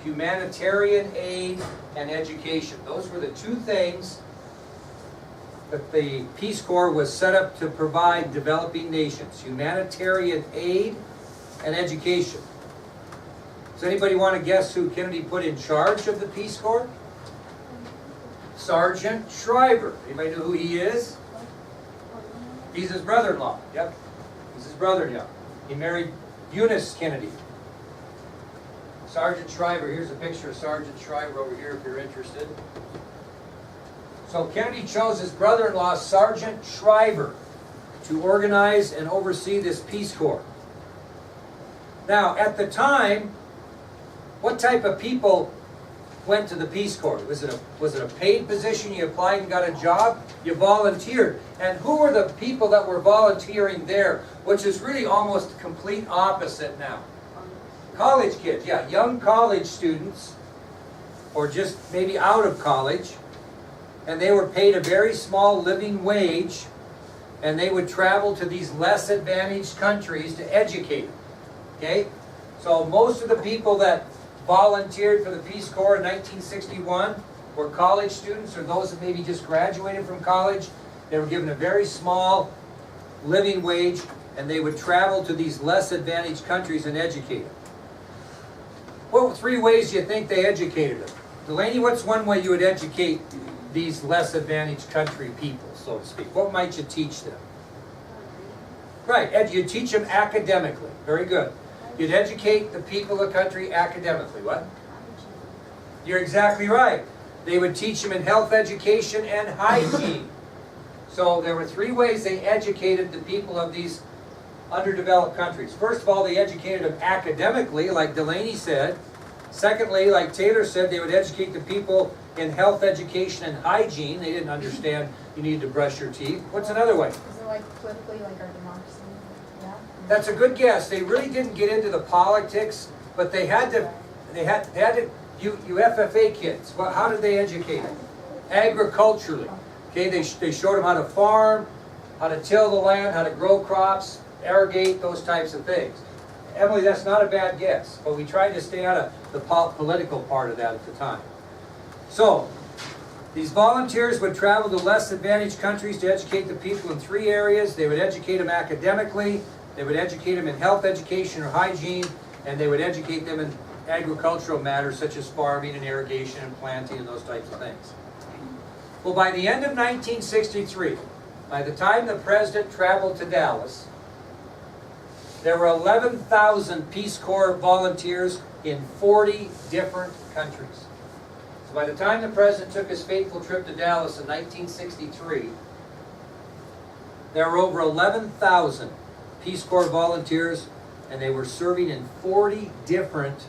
humanitarian aid and education. Those were the two things that the Peace Corps was set up to provide developing nations: humanitarian aid and education. Does anybody want to guess who Kennedy put in charge of the Peace Corps? Sergeant Shriver. Anybody know who he is? He's his brother-in-law. Yep, he's his brother-in-law. He married Eunice Kennedy. Sergeant Shriver. Here's a picture of Sergeant Shriver over here if you're interested. So Kennedy chose his brother-in-law, Sergeant Shriver, to organize and oversee this Peace Corps. Now, at the time, what type of people went to the Peace Corps? Was it a paid position? You applied and got a job? You volunteered. And who were the people that were volunteering there? Which is really almost the complete opposite now. College kids, yeah, young college students, or just maybe out of college, and they were paid a very small living wage, and they would travel to these less advantaged countries to educate them. Okay? So most of the people that volunteered for the Peace Corps in 1961 were college students, or those that maybe just graduated from college. They were given a very small living wage, and they would travel to these less advantaged countries and educate them. What three ways do you think they educated them? Delaney, what's one way you would educate these less advantaged country people, so to speak? What might you teach them? Right, you'd teach them academically. Very good. You'd educate the people of the country academically. What? You're exactly right. They would teach them in health education and hygiene. So there were three ways they educated the people of these underdeveloped countries. First of all, they educated them academically, like Delaney said. Secondly, like Taylor said, they would educate the people in health education and hygiene. They didn't understand you needed to brush your teeth. What's another way? Is it like politically, like our democracy? Yeah. That's a good guess. They really didn't get into the politics, but they had to. You FFA kids. Well, how did they educate them? Agriculturally. Okay, they showed them how to farm, how to till the land, how to grow crops, irrigate, those types of things. Emily, that's not a bad guess, but we tried to stay out of the political part of that at the time. So, these volunteers would travel to less advantaged countries to educate the people in three areas. They would educate them academically, they would educate them in health education or hygiene, and they would educate them in agricultural matters such as farming and irrigation and planting and those types of things. Well, by the end of 1963, by the time the president traveled to Dallas, there were 11,000 Peace Corps volunteers in 40 different countries. So by the time the president took his fateful trip to Dallas in 1963, there were over 11,000 Peace Corps volunteers, and they were serving in 40 different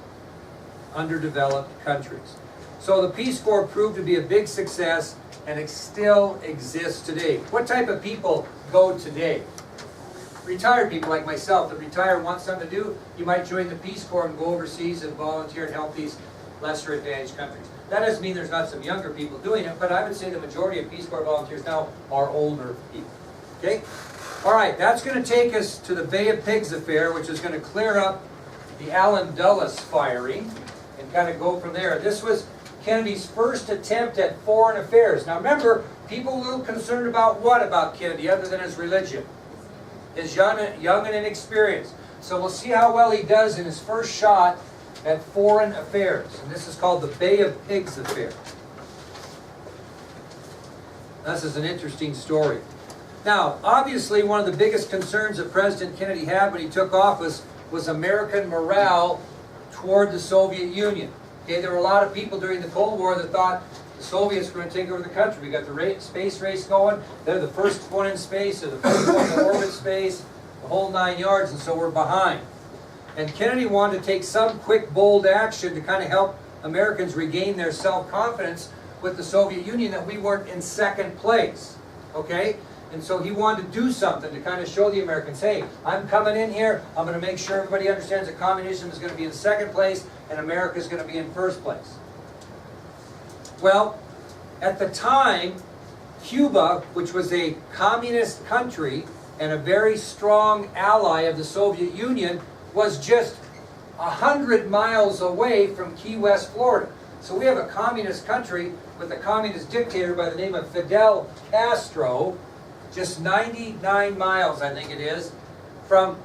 underdeveloped countries. So the Peace Corps proved to be a big success, and it still exists today. What type of people go today? Retired people like myself that retire and want something to do, you might join the Peace Corps and go overseas and volunteer and help these lesser advantaged countries. That doesn't mean there's not some younger people doing it, but I would say the majority of Peace Corps volunteers now are older people. Okay? All right, that's going to take us to the Bay of Pigs affair, which is going to clear up the Allen Dulles firing and kind of go from there. This was Kennedy's first attempt at foreign affairs. Now remember, people were a little concerned about what about Kennedy other than his religion? His young and inexperienced. So we'll see how well he does in his first shot at foreign affairs. And this is called the Bay of Pigs affair. This is an interesting story. Now, obviously, one of the biggest concerns that President Kennedy had when he took office was American morale toward the Soviet Union. Okay, there were a lot of people during the Cold War that thought the Soviets were going to take over the country. We got the space race going. They're the first one in space. They're the first one to orbit space. The whole 9 yards, and so we're behind. And Kennedy wanted to take some quick, bold action to kind of help Americans regain their self-confidence with the Soviet Union that we weren't in second place. Okay? And so he wanted to do something to kind of show the Americans, hey, I'm coming in here. I'm going to make sure everybody understands that communism is going to be in second place and America is going to be in first place. Well, at the time, Cuba, which was a communist country and a very strong ally of the Soviet Union, was just 100 miles away from Key West, Florida. So we have a communist country with a communist dictator by the name of Fidel Castro, just 99 miles, I think it is, from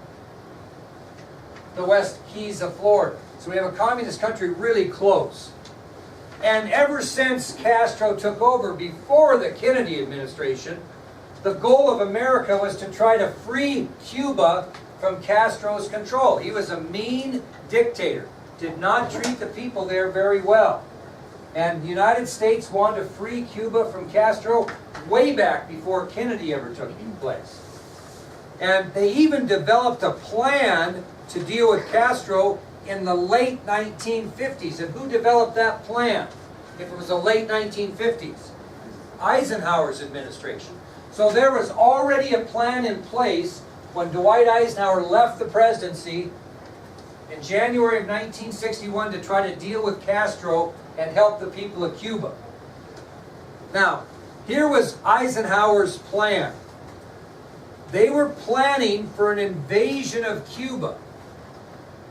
the West Keys of Florida. So we have a communist country really close. And ever since Castro took over, before the Kennedy administration, the goal of America was to try to free Cuba from Castro's control. He was a mean dictator, did not treat the people there very well. And the United States wanted to free Cuba from Castro way back before Kennedy ever took place. And they even developed a plan to deal with Castro in the late 1950s. And who developed that plan? If it was the late 1950s? Eisenhower's administration. So there was already a plan in place when Dwight Eisenhower left the presidency in January of 1961 to try to deal with Castro and help the people of Cuba. Now, here was Eisenhower's plan. They were planning for an invasion of Cuba,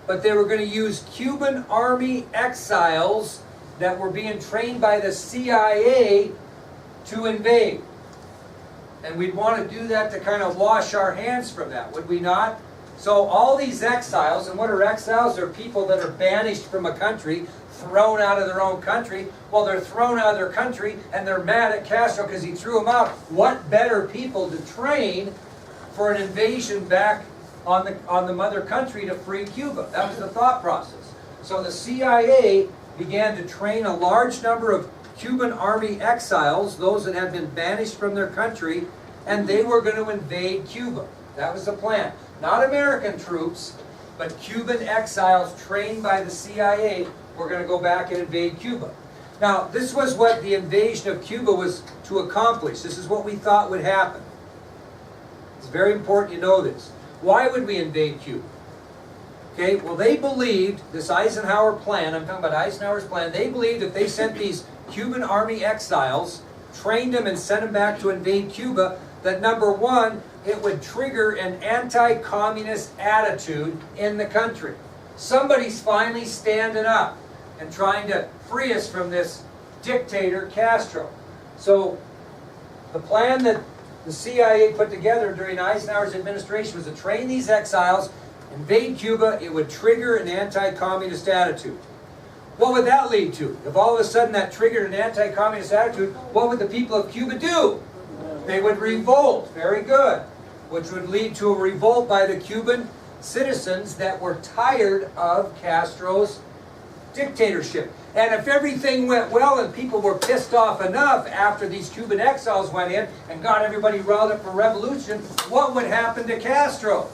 but they were going to use Cuban army exiles that were being trained by the CIA to invade. And we'd want to do that to kind of wash our hands from that, would we not? So all these exiles, and what are exiles? They're people that are banished from a country, thrown out of their own country. Well, they're thrown out of their country and they're mad at Castro because he threw them out. What better people to train for an invasion back on the mother country to free Cuba? That was the thought process. So the CIA began to train a large number of Cuban army exiles, those that had been banished from their country, and they were going to invade Cuba. That was the plan. Not American troops, but Cuban exiles trained by the CIA were going to go back and invade Cuba. Now, this was what the invasion of Cuba was to accomplish. This is what we thought would happen. It's very important you know this. Why would we invade Cuba? Okay, well, they believed, this Eisenhower plan, I'm talking about Eisenhower's plan, they believed if they sent these Cuban army exiles, trained them and sent them back to invade Cuba, that number one, it would trigger an anti-communist attitude in the country. Somebody's finally standing up and trying to free us from this dictator, Castro. So the plan that the CIA put together during Eisenhower's administration was to train these exiles, invade Cuba. It would trigger an anti-communist attitude. What would that lead to? If all of a sudden that triggered an anti-communist attitude, what would the people of Cuba do? They would revolt. Very good. Which would lead to a revolt by the Cuban citizens that were tired of Castro's dictatorship. And if everything went well and people were pissed off enough after these Cuban exiles went in and got everybody riled up for revolution, what would happen to Castro?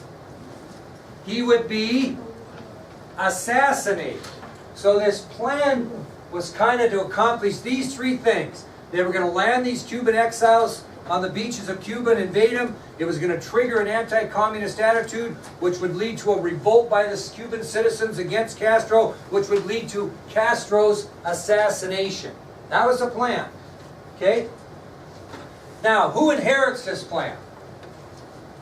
He would be assassinated. So this plan was kind of to accomplish these three things. They were going to land these Cuban exiles on the beaches of Cuba and invade them. It was going to trigger an anti-communist attitude, which would lead to a revolt by the Cuban citizens against Castro, which would lead to Castro's assassination. That was the plan. Okay? Now, who inherits this plan?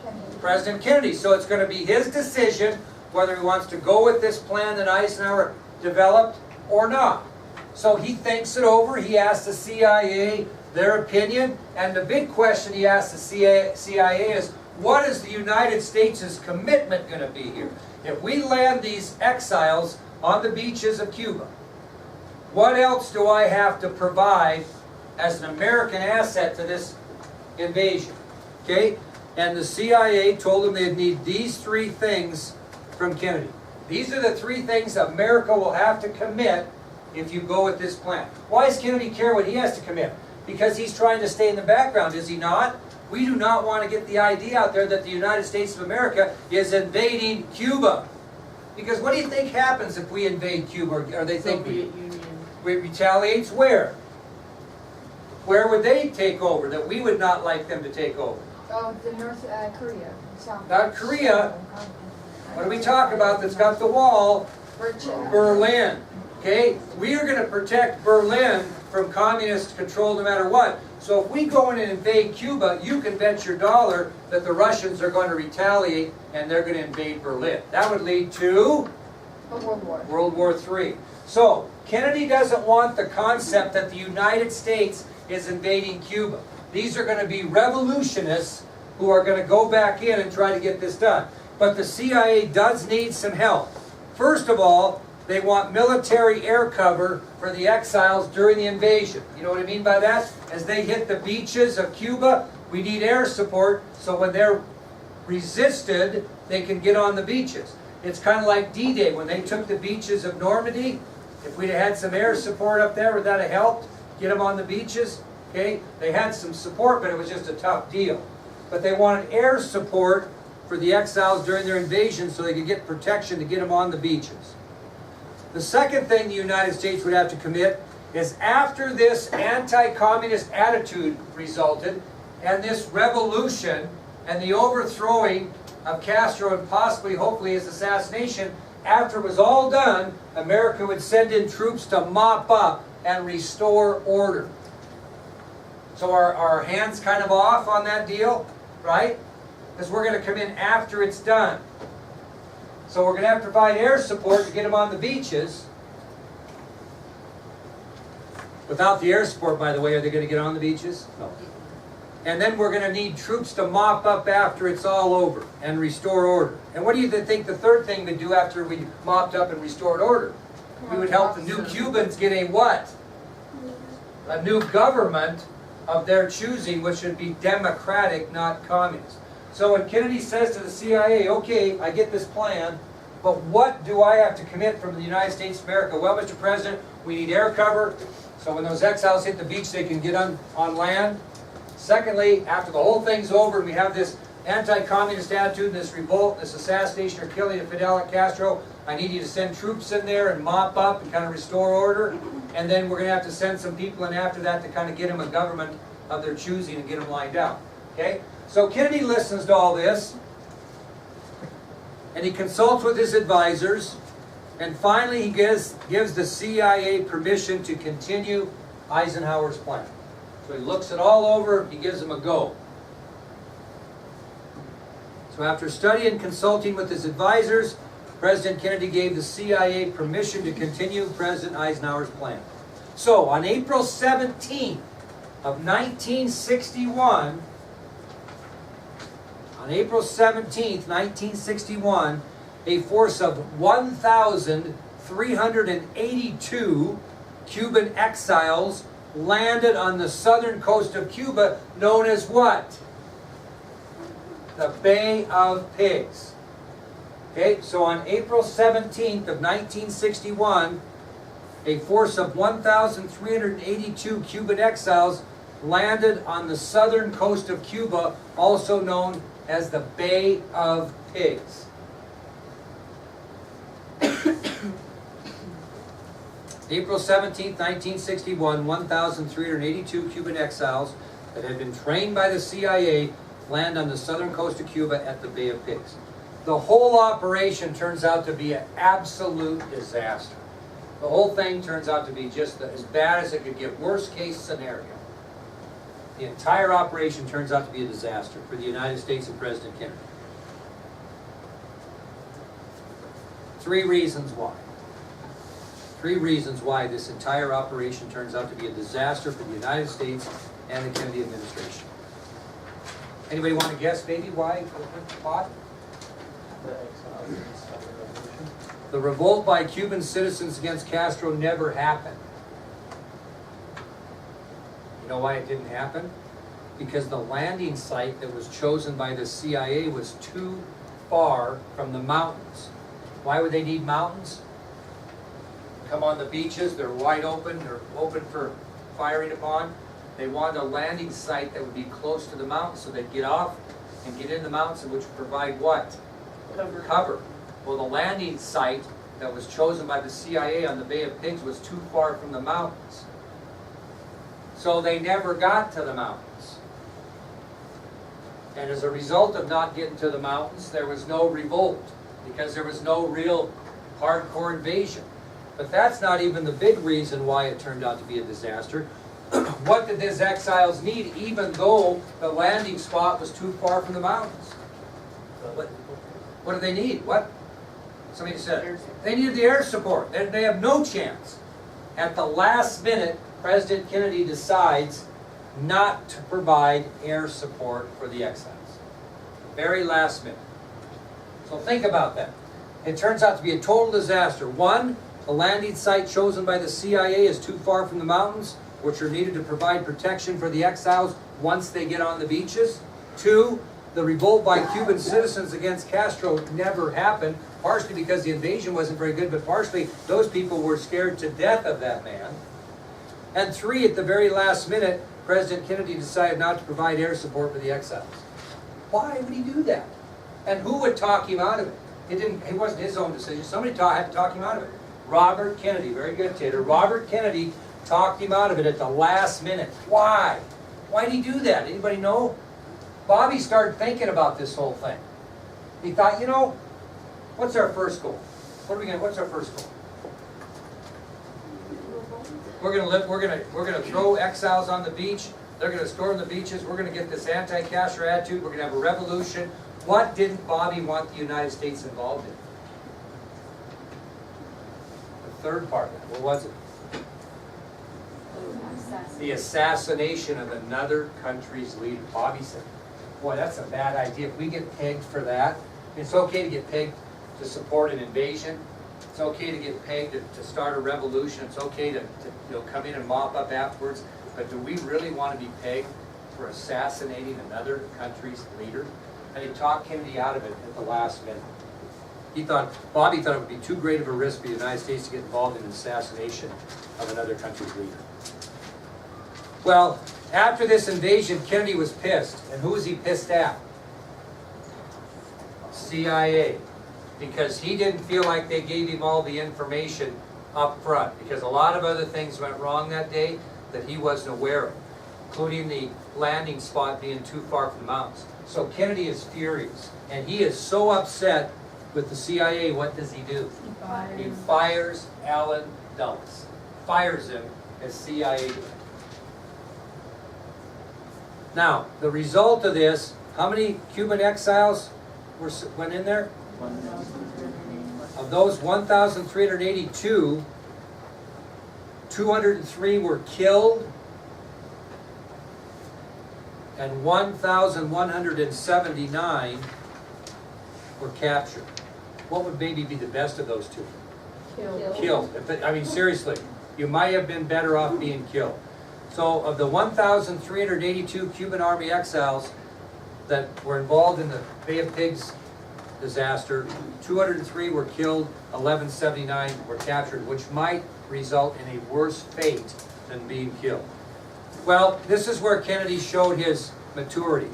Kennedy. President Kennedy. So it's going to be his decision whether he wants to go with this plan that Eisenhower developed or not. So he thinks it over. He asks the CIA their opinion. And the big question he asks the CIA is, what is the United States' commitment going to be here? If we land these exiles on the beaches of Cuba, what else do I have to provide as an American asset to this invasion? Okay? And the CIA told them they'd need these three things from Kennedy. These are the three things America will have to commit if you go with this plan. Why does Kennedy care what he has to commit? Because he's trying to stay in the background, is he not? We do not want to get the idea out there that the United States of America is invading Cuba. Because what do you think happens if we invade Cuba? Or they think we retaliates where? Where would they take over that we would not like them to take over? Oh, the North Korea. South. Not Korea. What do we talk about that's got the wall? Berlin. Okay? We are going to protect Berlin from communist control no matter what. So if we go in and invade Cuba, you can bet your dollar that the Russians are going to retaliate and they're going to invade Berlin. That would lead to Of World War. World War III. So, Kennedy doesn't want the concept that the United States is invading Cuba. These are going to be revolutionists who are going to go back in and try to get this done. But the CIA does need some help. First of all, they want military air cover for the exiles during the invasion. You know what I mean by that? As they hit the beaches of Cuba, we need air support so when they're resisted, they can get on the beaches. It's kind of like D-Day when they took the beaches of Normandy. If we'd have had some air support up there, would that have helped get them on the beaches? Okay, they had some support, but it was just a tough deal. But they wanted air support for the exiles during their invasion so they could get protection to get them on the beaches. The second thing the United States would have to commit is after this anti-communist attitude resulted and this revolution and the overthrowing of Castro and possibly, hopefully, his assassination, after it was all done, America would send in troops to mop up and restore order. So our hands kind of off on that deal, right? Because we're going to come in after it's done. So we're going to have to provide air support to get them on the beaches. Without the air support, by the way, are they going to get on the beaches? No. And then we're going to need troops to mop up after it's all over and restore order. And what do you think the third thing we'd do after we mopped up and restored order? We would help the new Cubans get a what? A new government of their choosing, which would be democratic, not communist. So when Kennedy says to the CIA, okay, I get this plan, but what do I have to commit from the United States of America? Well, Mr. President, we need air cover, so when those exiles hit the beach, they can get on land. Secondly, after the whole thing's over and we have this anti-communist attitude, and this revolt, this assassination or killing of Fidel Castro, I need you to send troops in there and mop up and kind of restore order. And then we're going to have to send some people in after that to kind of get them a government of their choosing and get them lined out. Okay? So Kennedy listens to all this, and he consults with his advisors, and finally he gives the CIA permission to continue Eisenhower's plan. So he looks it all over, he gives them a go. So after studying and consulting with his advisors, President Kennedy gave the CIA permission to continue President Eisenhower's plan. So on April 17th of 1961, on April 17th, 1961, a force of 1,382 Cuban exiles landed on the southern coast of Cuba, known as what? The Bay of Pigs. Okay, so on April 17th of 1961, a force of 1,382 Cuban exiles landed on the southern coast of Cuba, also known as the Bay of Pigs. April 17th, 1961, 1,382 Cuban exiles that had been trained by the CIA land on the southern coast of Cuba at the Bay of Pigs. The whole operation turns out to be an absolute disaster. The whole thing turns out to be just as bad as it could get, worst case scenario. The entire operation turns out to be a disaster for the United States and President Kennedy. 3 reasons why. 3 reasons why this entire operation turns out to be a disaster for the United States and the Kennedy administration. Anybody want to guess maybe why? What? The revolt by Cuban citizens against Castro never happened. You know why it didn't happen? Because the landing site that was chosen by the CIA was too far from the mountains. Why would they need mountains? Come on the beaches, they're wide open, they're open for firing upon. They wanted a landing site that would be close to the mountains so they'd get off and get in the mountains, which would provide what? Cover. Well, the landing site that was chosen by the CIA on the Bay of Pigs was too far from the mountains. So they never got to the mountains. And as a result of not getting to the mountains, there was no revolt because there was no real hardcore invasion. But that's not even the big reason why it turned out to be a disaster. What did these exiles need, even though the landing spot was too far from the mountains? What do they need? What? Somebody said it. They needed the air support. They have no chance. At the last minute, President Kennedy decides not to provide air support for the exiles. Very last minute. So think about that. It turns out to be a total disaster. One, the landing site chosen by the CIA is too far from the mountains, which are needed to provide protection for the exiles once they get on the beaches. Two, the revolt by Cuban citizens against Castro never happened, partially because the invasion wasn't very good, but partially those people were scared to death of that man. And three, at the very last minute, President Kennedy decided not to provide air support for the exiles. Why would he do that? And who would talk him out of it? It wasn't his own decision. Somebody had to talk him out of it. Robert Kennedy, very good, Tater. Robert Kennedy talked him out of it at the last minute. Why? Why did he do that? Anybody know? Bobby started thinking about this whole thing. He thought, you know, what's our first goal? What's our first goal? We're gonna throw exiles on the beach. They're gonna storm the beaches. We're gonna get this anti-Castro attitude. We're gonna have a revolution. What didn't Bobby want the United States involved in? The third part of it. What was it? The assassination of another country's leader. Bobby said, boy, that's a bad idea. If we get pegged for that, it's okay to get pegged to support an invasion. It's okay to get pegged to start a revolution. It's okay to come in and mop up afterwards. But do we really want to be pegged for assassinating another country's leader? And he talked Kennedy out of it at the last minute. Bobby thought it would be too great of a risk for the United States to get involved in an assassination of another country's leader. Well, after this invasion, Kennedy was pissed. And who was he pissed at? CIA. Because he didn't feel like they gave him all the information up front. Because a lot of other things went wrong that day that he wasn't aware of, including the landing spot being too far from the mountains. So Kennedy is furious. And he is so upset with the CIA, what does he do? He fires Allen Dulles. Fires him as CIA director. Now, the result of this, how many Cuban exiles went in there? Of those 1,382, 203 were killed, and 1,179 were captured. What would maybe be the best of those two? Killed. I mean, seriously, you might have been better off being killed. So of the 1,382 Cuban Army exiles that were involved in the Bay of Pigs disaster, 203 were killed, 1,179 were captured, which might result in a worse fate than being killed. Well, this is where Kennedy showed his maturity.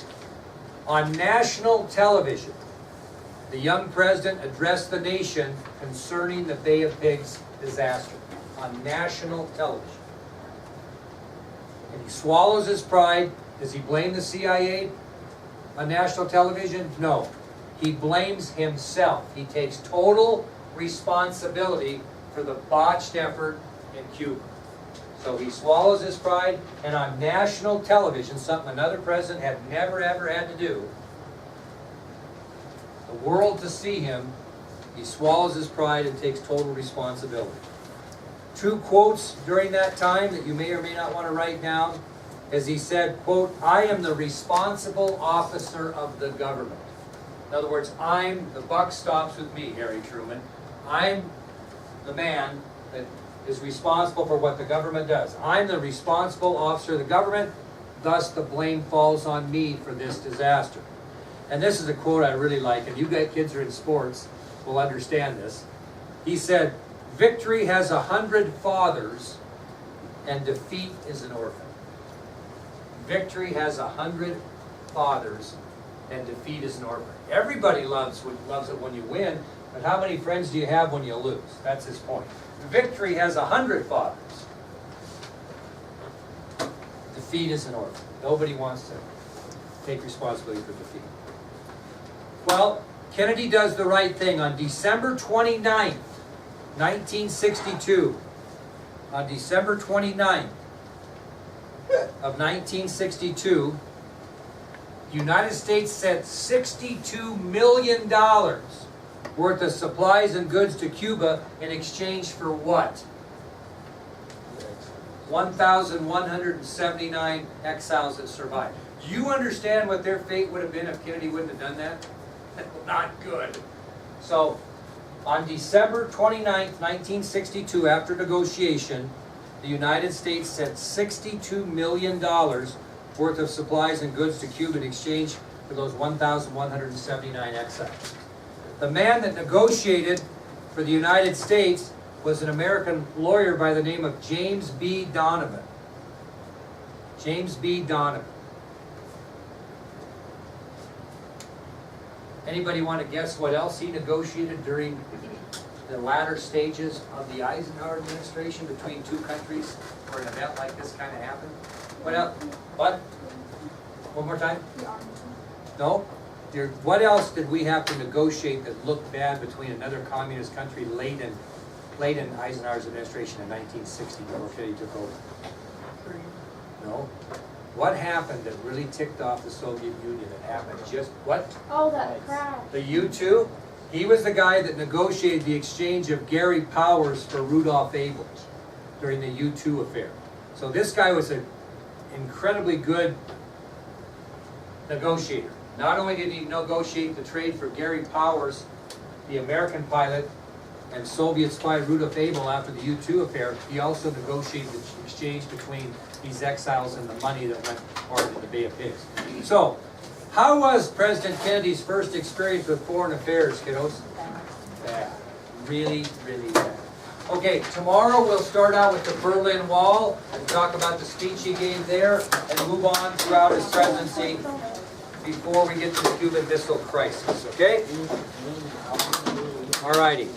On national television, the young president addressed the nation concerning the Bay of Pigs disaster. On national television. And he swallows his pride. Does he blame the CIA on national television? No. He blames himself. He takes total responsibility for the botched effort in Cuba. So he swallows his pride, and on national television, something another president had never ever had to do, the world to see him, he swallows his pride and takes total responsibility. Two quotes during that time that you may or may not want to write down, as he said, quote, "I am the responsible officer of the government." In other words, the buck stops with me, Harry Truman. I'm the man that is responsible for what the government does. I'm the responsible officer of the government, thus the blame falls on me for this disaster. And this is a quote I really like, and you guys kids who are in sports will understand this. He said, "Victory has 100 fathers, and defeat is an orphan." Victory has 100 fathers, and defeat is an orphan. Everybody loves it when you win, but how many friends do you have when you lose? That's his point. Victory has 100 fathers. Defeat is an orphan. Nobody wants to take responsibility for defeat. Well, Kennedy does the right thing. On December 29th, 1962, on December 29th of 1962, the United States sent $62 million worth of supplies and goods to Cuba in exchange for what? 1,179 exiles that survived. Do you understand what their fate would have been if Kennedy wouldn't have done that? Not good. So, on December 29th, 1962, after negotiation, the United States sent $62 million worth of supplies and goods to Cuba in exchange for those 1,179 exiles. The man that negotiated for the United States was an American lawyer by the name of James B. Donovan. James B. Donovan. Anybody want to guess what else he negotiated during the latter stages of the Eisenhower administration between two countries where an event like this kind of happened? What else? What? One more time? The army. No? What else did we have to negotiate that looked bad between another communist country late in Eisenhower's administration in 1960 before Kennedy took over? No? What happened that really ticked off the Soviet Union that happened just, what? Oh, that crash. The U-2? He was the guy that negotiated the exchange of Gary Powers for Rudolph Abel during the U-2 affair. So this guy was an incredibly good negotiator. Not only did he negotiate the trade for Gary Powers, the American pilot, and Soviet spy Rudolph Abel after the U-2 affair, he also negotiated the exchange between these exiles and the money that went forward in the Bay of Pigs. So, how was President Kennedy's first experience with foreign affairs, kiddos? Bad. Really, really bad. Okay, tomorrow we'll start out with the Berlin Wall and talk about the speech he gave there and move on throughout his presidency before we get to the Cuban Missile Crisis, okay? All righty.